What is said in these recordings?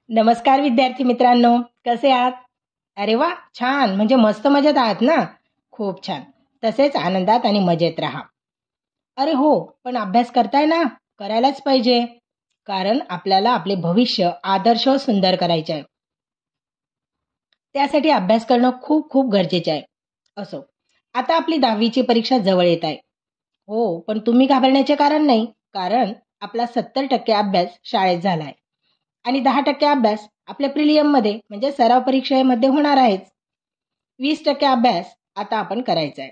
नमस्कार विद्यार्थी मित्रांनो, कसे आहात? अरे वा, छान. म्हणजे मस्त मजेत आहात ना? खूप छान. तसेच आनंदात आणि मजेत राहा. अरे हो, पण अभ्यास करताय ना? करायलाच पाहिजे. कारण आपल्याला आपले भविष्य आदर्श व सुंदर करायचे आहे. त्यासाठी अभ्यास करणं खूप खूप गरजेचे आहे. असो, आता आपली 10वीची परीक्षा जवळ येत आहे. हो, पण तुम्ही घाबरण्याचे कारण नाही. कारण आपला 70% अभ्यास शाळेत झाला आहे. आणि 10% अभ्यास आपल्या प्रिलियममध्ये म्हणजे सराव परीक्षेमध्ये होणार आहेच. 20% अभ्यास आता आपण करायचा आहे.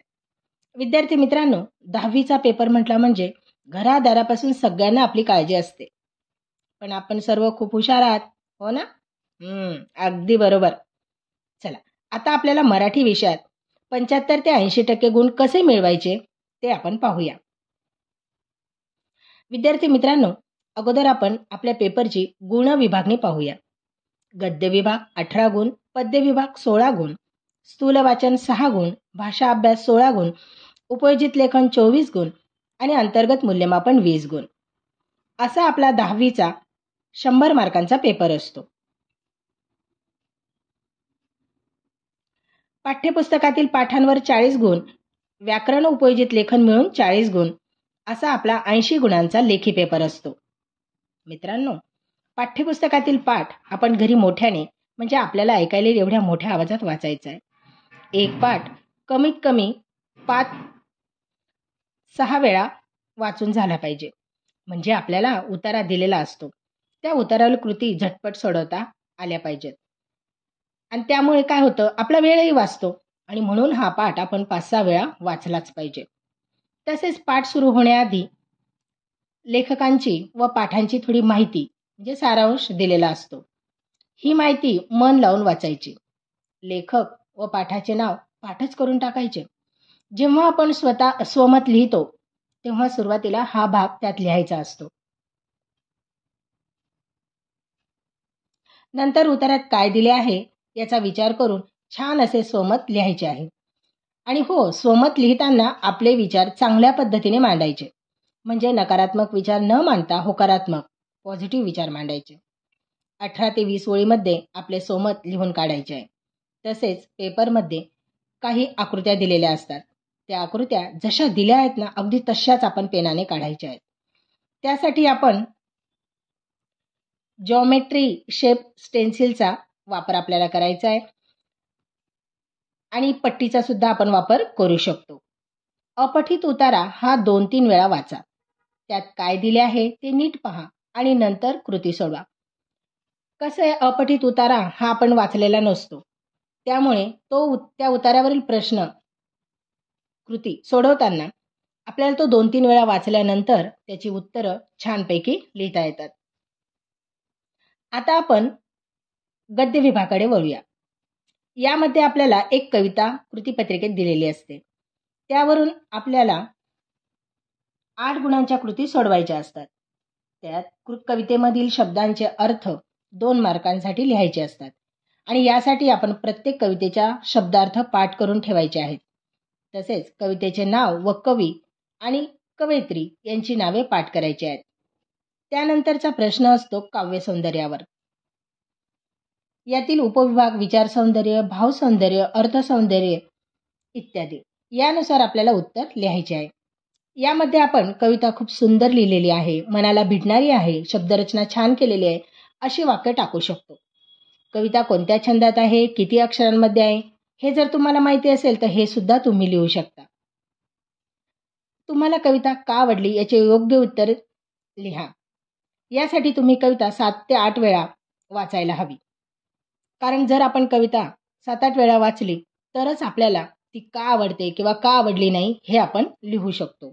विद्यार्थी मित्रांनो, 10वीचा पेपर म्हटला म्हणजे घरादारापासून सगळ्यांना आपली काळजी असते. पण आपण सर्व खूप हुशार आहात, हो ना? अगदी बरोबर. चला, आता आपल्याला मराठी विषयात 75 ते 80% गुण कसे मिळवायचे ते आपण पाहूया. विद्यार्थी मित्रांनो, अगोदर आपण आपल्या पेपरची गुण विभागणी पाहूया. गद्य विभाग 18 गुण, पद्य विभाग 16 गुण, स्थूल वाचन 6 गुण, भाषा अभ्यास 16 गुण, उपयोजित लेखन 24 गुण आणि अंतर्गत मूल्यमापन 20 गुण. असा आपला 10वीचा 100 मार्कांचा पेपर असतो. पाठ्यपुस्तकातील पाठांवर 40 गुण, व्याकरण उपयोजित लेखन मिळून 40 गुण, असा आपला 80 गुणांचा लेखी पेपर असतो. मित्रांनो, पाठ्यपुस्तकातील पाठ आपण घरी मोठ्याने म्हणजे आपल्याला ऐकायला येईल एवढ्या मोठ्या आवाजात वाचायचा आहे. एक पाठ कमीत कमी 5-6 वेळा वाचून झाला पाहिजे. म्हणजे आपल्याला उतारा दिलेला असतो, त्या उतारावरील कृती झटपट सोडवता आल्या पाहिजेत. आणि त्यामुळे काय होतं, आपला वेळही वाचतो आणि म्हणून हा पाठ आपण 5-6 वेळा वाचलाच पाहिजे. तसेच पाठ सुरू होण्याआधी लेखकांची व पाठांची थोडी माहिती म्हणजे सारांश दिलेला असतो. ही माहिती मन लावून वाचायची. लेखक व पाठाचे नाव पाठच करून टाकायचे. जेव्हा आपण स्वतः स्वमत लिहितो तेव्हा सुरुवातीला हा भाग त्यात लिहायचा असतो. नंतर उत्तरात काय दिले आहे याचा विचार करून छान असे स्वमत लिहायचे आहे. आणि हो, स्वमत लिहिताना आपले विचार चांगल्या पद्धतीने मांडायचे. म्हणजे नकारात्मक विचार न मांडता होकारात्मक पॉझिटिव्ह विचार मांडायचे. 18 ते 20 ओळीमध्ये आपले स्वमत लिहून काढायचे आहे. तसेच पेपरमध्ये काही आकृत्या दिलेल्या असतात. त्या आकृत्या जशा दिल्या आहेत ना, अगदी तशाच आपण पेनाने काढायच्या आहेत. त्यासाठी आपण जॉमेट्री शेप स्टेन्सिलचा वापर आपल्याला करायचा आहे आणि पट्टीचा सुद्धा आपण वापर करू शकतो. अपठित उतारा हा 2-3 वेळा वाचा. त्यात काय दिले आहे ते नीट पहा आणि नंतर कृती सोडवा. कसं आहे, अपठित उतारा हा आपण वाचलेला नसतो, त्यामुळे त्या उतार्यावरील प्रश्न कृती सोडवताना आपल्याला तो 2-3 वेळा वाचल्यानंतर त्याची उत्तरं छानपैकी लिहिता येतात. आता आपण गद्य विभागाकडे वळूया. यामध्ये आपल्याला एक कविता कृतीपत्रिकेत दिलेली असते. त्यावरून आपल्याला 8 गुणांच्या कृती सोडवायच्या असतात. त्यात कवितेमधील शब्दांचे अर्थ 2 मार्कांसाठी लिहायचे असतात आणि यासाठी आपण प्रत्येक कवितेच्या शब्दार्थ पाठ करून ठेवायचे आहेत. तसेच कवितेचे नाव व कवी आणि कवयित्री यांची नावे पाठ करायची आहेत. त्यानंतरचा प्रश्न असतो काव्य सौंदर्यावर. यातील उपविभाग विचार सौंदर्य, भाव सौंदर्य, अर्थ सौंदर्य इत्यादी यानुसार आपल्याला उत्तर लिहायचे आहे. यामध्ये आपण कविता खूप सुंदर लिहिलेली आहे, मनाला भिडणारी आहे, शब्दरचना छान केलेली आहे अशी वाक्य टाकू शकतो. कविता कोणत्या छंदात आहे, किती अक्षरांमध्ये आहे हे जर तुम्हाला माहिती असेल तर हे सुद्धा तुम्ही लिहू शकता. तुम्हाला कविता का आवडली याचे योग्य उत्तर लिहा. यासाठी तुम्ही कविता 7 ते 8 वेळा वाचायला हवी. कारण जर आपण कविता 7-8 वेळा वाचली तरच आपल्याला ती का आवडते किंवा का आवडली नाही हे आपण लिहू शकतो.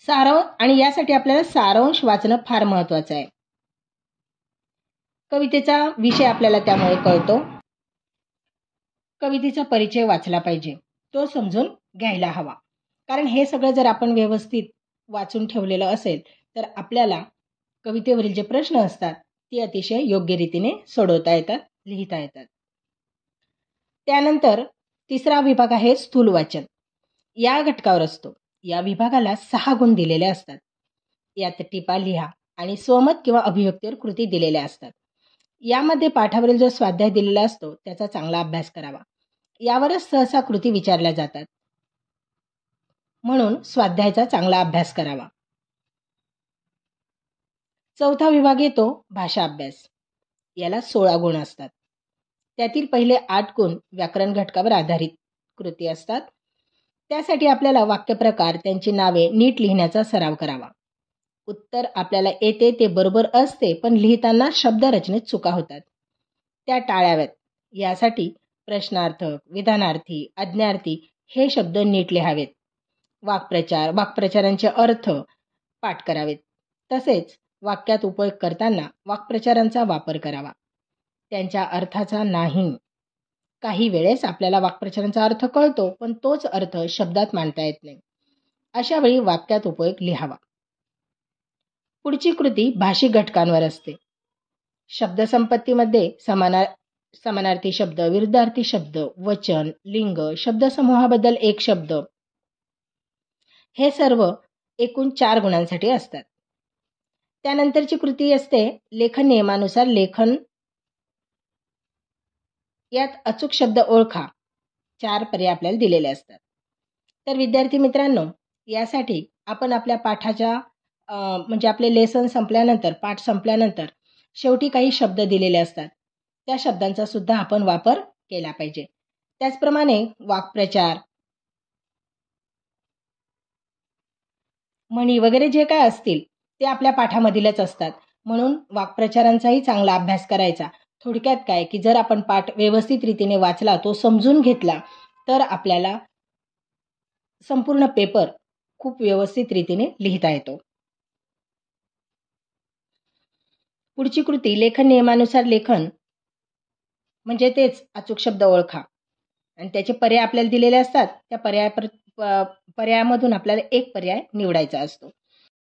आणि यासाठी आपल्याला सारांश वाचणं फार महत्वाचं आहे. कवितेचा विषय आपल्याला त्यामुळे कळतो. कवितेचा परिचय वाचला पाहिजे, तो समजून घ्यायला हवा. कारण हे सगळं जर आपण व्यवस्थित वाचून ठेवलेलं असेल तर आपल्याला कवितेवरील जे प्रश्न असतात ते अतिशय योग्य रीतीने सोडवता येतात, लिहिता येतात. त्यानंतर तिसरा विभाग आहे स्थूल वाचन. या घटकावर असतो. या विभागाला 6 गुण दिलेले असतात. यात टिपा लिहा आणि स्वमत किंवा अभिव्यक्तीवर कृती दिलेल्या असतात. यामध्ये पाठावरील जो स्वाध्याय दिलेला असतो त्याचा चांगला अभ्यास करावा. यावरच सहसा कृती विचारल्या जातात. म्हणून स्वाध्यायाचा चांगला अभ्यास करावा. चौथा विभाग येतो भाषा अभ्यास. याला 16 गुण असतात. त्यातील पहिले 8 गुण व्याकरण घटकावर आधारित कृती असतात. त्यासाठी आपल्याला वाक्यप्रकार, त्यांची नावे नीट लिहिण्याचा सराव करावा. उत्तर आपल्याला येते ते बरोबर असते, पण लिहिताना शब्दरचनेत चुका होतात. त्या टाळाव्यात. यासाठी प्रश्नार्थक, विधानार्थी, आज्ञार्थी हे शब्द नीट लिहावेत. वाक्प्रचार, वाक्प्रचारांचे अर्थ पाठ करावेत. तसेच वाक्यात उपयोग करताना वाक्प्रचारांचा वापर करावा. त्यांच्या अर्थाचा नाही. काही वेळेस आपल्याला वाक्प्रचारांचा अर्थ कळतो, पण तोच अर्थ शब्दात मांडता येत नाही. अशा वेळी वाक्यात उपयोग लिहावा. पुढची कृती भाषिक घटकांवर असते. शब्दसंपत्तीमध्ये समानार्थी शब्द, विरुद्धार्थी शब्द, वचन, लिंग, शब्दसमूहाबद्दल एक शब्द हे सर्व एकूण 4 गुणांसाठी असतात. त्यानंतरची कृती असते लेखन नियमानुसार लेखन. यात अचूक शब्द ओळखा. 4 पर्याय आपल्याला दिलेले असतात. तर विद्यार्थी मित्रांनो, यासाठी आपण आपल्या पाठाच्या म्हणजे आपले लेसन संपल्यानंतर, पाठ संपल्यानंतर शेवटी काही शब्द दिलेले असतात. त्या शब्दांचा सुद्धा आपण वापर केला पाहिजे. त्याचप्रमाणे वाक्प्रचार, म्हणी वगैरे जे काय असतील ते आपल्या पाठामधीलच असतात. म्हणून वाक्प्रचारांचाही चांगला अभ्यास करायचा. थोडक्यात काय की जर आपण पाठ व्यवस्थित रीतीने वाचला, तो समजून घेतला, तर आपल्याला संपूर्ण पेपर खूप व्यवस्थित रीतीने लिहिता येतो. पुढची कृती लेखन नियमानुसार लेखन म्हणजे तेच अचूक शब्द ओळखा. आणि त्याचे पर्याय आपल्याला दिलेले असतात. त्या पर्यायामधून आपल्याला एक पर्याय निवडायचा असतो.